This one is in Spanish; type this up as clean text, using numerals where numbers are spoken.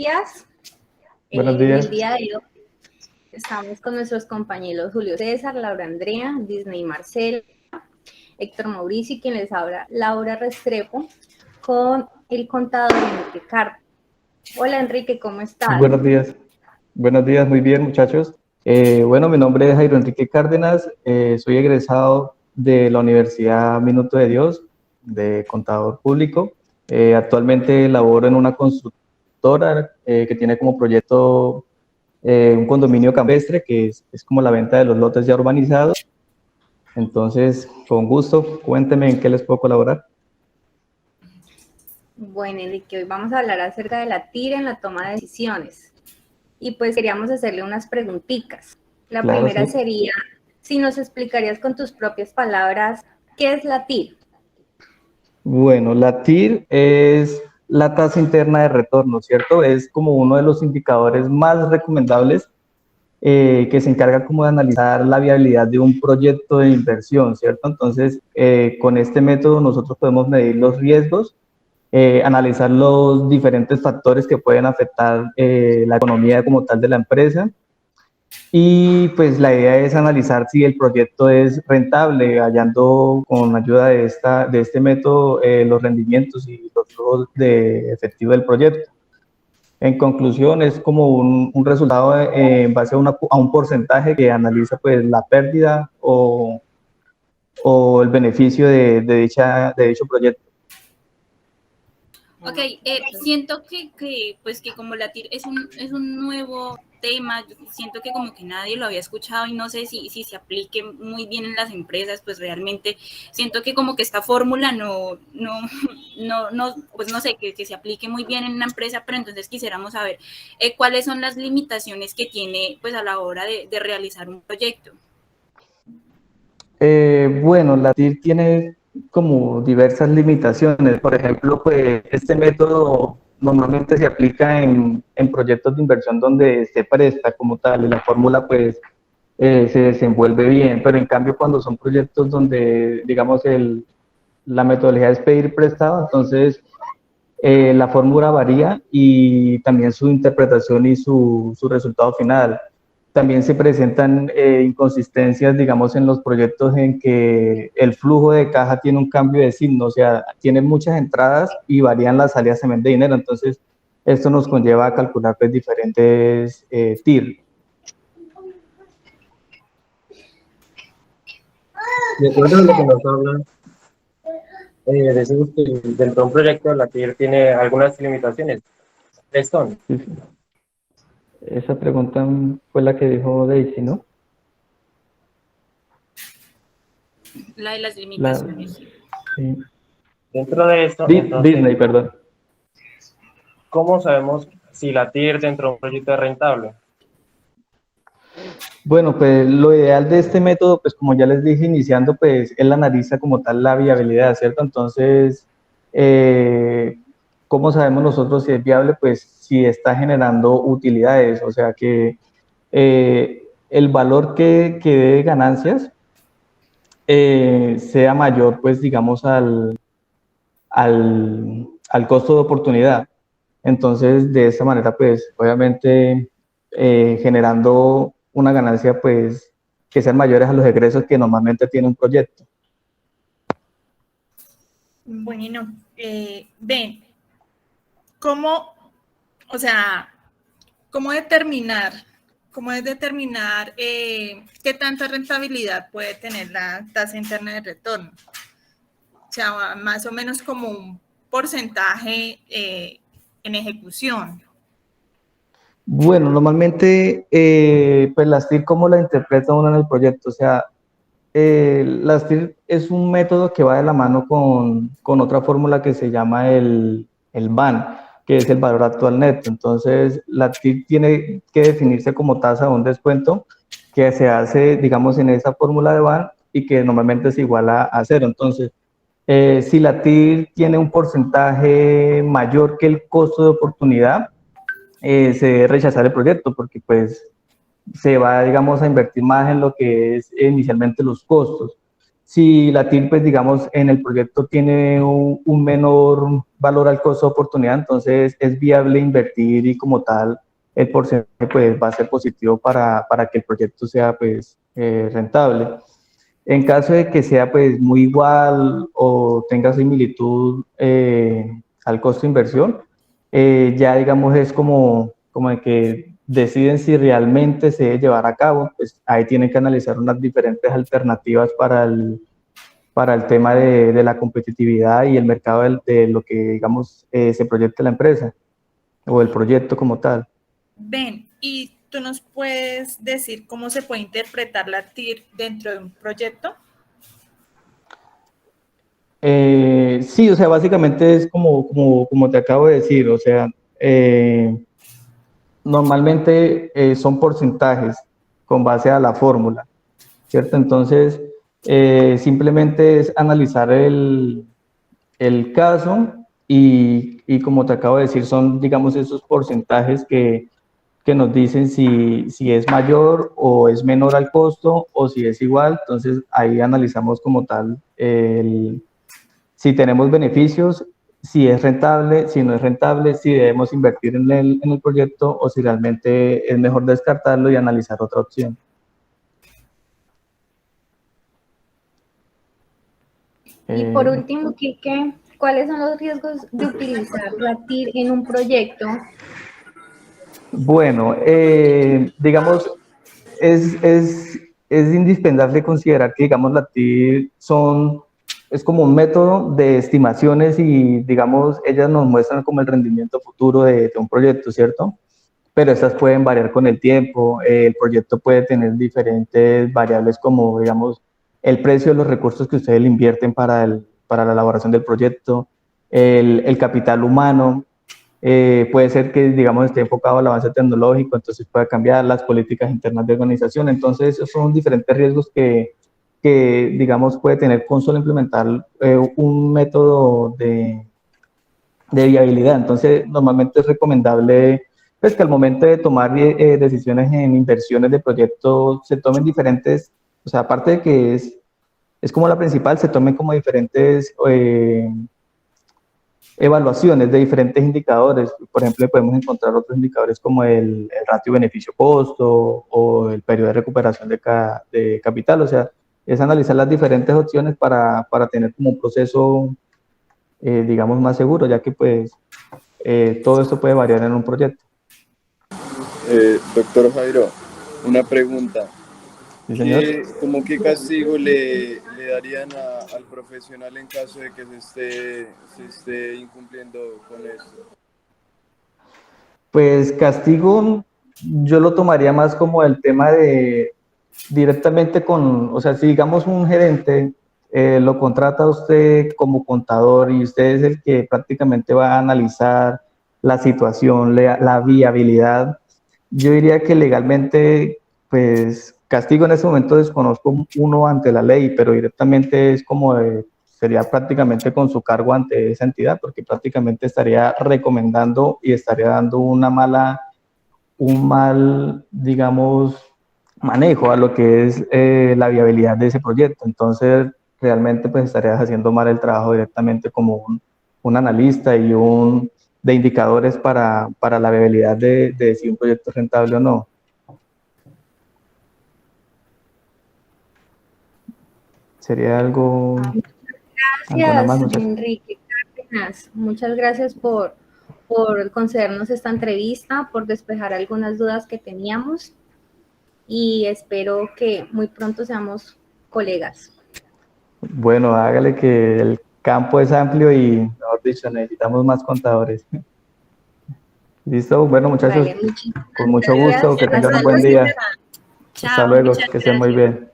días. Buenos días. El día de hoy estamos con nuestros compañeros Julio César, Laura Andrea, Disney Marcela, Héctor Mauricio y quien les habla, Laura Restrepo, con el contador Enrique Cárdenas. Hola Enrique, ¿cómo estás? Buenos días. Buenos días, muy bien muchachos. Bueno, mi nombre es Jairo Enrique Cárdenas, soy egresado de la Universidad Minuto de Dios, de contador público. Actualmente laboro en una constructora que tiene como proyecto un condominio campestre, que es como la venta de los lotes ya urbanizados. Entonces, con gusto, cuénteme en qué les puedo colaborar. Bueno, Enrique, hoy vamos a hablar acerca de la TIR en la toma de decisiones. Y pues queríamos hacerle unas preguntitas. La Claro, primera sí. sería, si nos explicarías con tus propias palabras, ¿qué es la TIR? Bueno, la TIR es la tasa interna de retorno, ¿cierto? Es como uno de los indicadores más recomendables que se encarga como de analizar la viabilidad de un proyecto de inversión, ¿cierto? Entonces, con este método nosotros podemos medir los riesgos, analizar los diferentes factores que pueden afectar la economía como tal de la empresa. Y pues la idea es analizar si el proyecto es rentable, hallando con ayuda de este método los rendimientos y los flujos de efectivo del proyecto. En conclusión, es como un resultado en base a un porcentaje que analiza pues la pérdida o el beneficio de dicho proyecto. Ok, siento pues que como la TIR es un nuevo tema, siento que como que nadie lo había escuchado y no sé si se aplique muy bien en las empresas, pues realmente siento que como que esta fórmula pues no sé, que se aplique muy bien en una empresa, pero entonces quisiéramos saber cuáles son las limitaciones que tiene pues a la hora de realizar un proyecto. Bueno, la TIR tiene como diversas limitaciones. Por ejemplo, pues este método normalmente se aplica en proyectos de inversión donde se presta como tal y la fórmula pues se desenvuelve bien, pero en cambio cuando son proyectos donde digamos la metodología es pedir prestado, entonces la fórmula varía y también su interpretación y su resultado final. También se presentan inconsistencias, digamos, en los proyectos en que el flujo de caja tiene un cambio de signo, o sea, tiene muchas entradas y varían las salidas también de dinero. Entonces, esto nos conlleva a calcular pues, diferentes TIR. De acuerdo a lo que nos habla, decimos que dentro de un proyecto la TIR tiene algunas limitaciones. ¿Cuáles son? Sí, sí. Esa pregunta fue la que dijo Daisy, ¿no? La de las limitaciones. Sí. Dentro de esto, Disney, perdón. ¿cómo sabemos si la TIR dentro de un proyecto es rentable? Bueno, pues lo ideal de este método, pues como ya les dije iniciando, pues él analiza como tal la viabilidad, ¿cierto? Entonces, ¿cómo sabemos nosotros si es viable? Pues si está generando utilidades, o sea que el valor que dé de ganancias sea mayor, pues digamos, al costo de oportunidad. Entonces, de esa manera, pues obviamente generando una ganancia, pues que sean mayores a los egresos que normalmente tiene un proyecto. Bueno, ven, ¿cómo, o sea, cómo determinar qué tanta rentabilidad puede tener la tasa interna de retorno? O sea, más o menos como un porcentaje en ejecución. Bueno, normalmente, pues las TIR, ¿cómo la interpreta uno en el proyecto? O sea, las TIR es un método que va de la mano con otra fórmula que se llama el BAN, que es el valor actual neto. Entonces, la TIR tiene que definirse como tasa de un descuento que se hace, digamos, en esa fórmula de BAN y que normalmente es igual a cero. Entonces, si la TIR tiene un porcentaje mayor que el costo de oportunidad, se debe rechazar el proyecto porque pues se va, digamos, a invertir más en lo que es inicialmente los costos. Si la TIR, pues, digamos, en el proyecto tiene un menor valor al costo de oportunidad, entonces es viable invertir y como tal el porcentaje pues va a ser positivo para que el proyecto sea pues rentable. En caso de que sea pues muy igual o tenga similitud al costo de inversión, ya digamos es como de que deciden si realmente se debe llevar a cabo, pues ahí tienen que analizar unas diferentes alternativas para el tema de la competitividad y el mercado de lo que digamos se proyecta la empresa o el proyecto como tal. Ben, ¿y tú nos puedes decir cómo se puede interpretar la TIR dentro de un proyecto? Sí, o sea, básicamente es como te acabo de decir, o sea, normalmente son porcentajes con base a la fórmula, ¿cierto? Entonces, simplemente es analizar el caso y como te acabo de decir, son, digamos, esos porcentajes que nos dicen si es mayor o es menor al costo o si es igual. Entonces, ahí analizamos como tal si tenemos beneficios, si es rentable, si no es rentable, si debemos invertir en el proyecto o si realmente es mejor descartarlo y analizar otra opción. Y por último, Quique, ¿cuáles son los riesgos de utilizar la TIR en un proyecto? Bueno, digamos, es indispensable considerar que, digamos, la TIC es como un método de estimaciones y, digamos, ellas nos muestran como el rendimiento futuro de un proyecto, ¿cierto? Pero estas pueden variar con el tiempo, el proyecto puede tener diferentes variables como, digamos, el precio de los recursos que ustedes le invierten para la elaboración del proyecto, el capital humano, puede ser que, digamos, esté enfocado al avance tecnológico, entonces pueda cambiar las políticas internas de organización. Entonces, esos son diferentes riesgos que digamos, puede tener con solo implementar un método de viabilidad. Entonces, normalmente es recomendable pues, que al momento de tomar decisiones en inversiones de proyectos se tomen diferentes, o sea, aparte de que es como la principal, se tomen como diferentes evaluaciones de diferentes indicadores. Por ejemplo, podemos encontrar otros indicadores como el ratio beneficio-costo o el periodo de recuperación de capital. O sea, es analizar las diferentes opciones para tener como un proceso, digamos, más seguro, ya que pues todo esto puede variar en un proyecto. Doctor Jairo, una pregunta. ¿Sí, señor? ¿Qué castigo le darían al profesional en caso de que se esté incumpliendo con esto? Pues castigo, yo lo tomaría más como el tema de directamente o sea, si digamos un gerente lo contrata a usted como contador y usted es el que prácticamente va a analizar la situación, la viabilidad, yo diría que legalmente, pues castigo en ese momento desconozco uno ante la ley, pero directamente es como sería prácticamente con su cargo ante esa entidad, porque prácticamente estaría recomendando y estaría dando un mal, digamos, manejo a lo que es la viabilidad de ese proyecto. Entonces, realmente pues estarías haciendo mal el trabajo directamente como un analista y de indicadores para la viabilidad de si un proyecto es rentable o no. Sería algo... Gracias, Enrique Cárdenas. Muchas gracias por concedernos esta entrevista, por despejar algunas dudas que teníamos y espero que muy pronto seamos colegas. Bueno, hágale que el campo es amplio y, mejor dicho, necesitamos más contadores. ¿Listo? Bueno, muchachos, Vale, con mucho gusto, que tengan un buen día. Chao, Hasta luego, muchas que estén muy gracias. bien.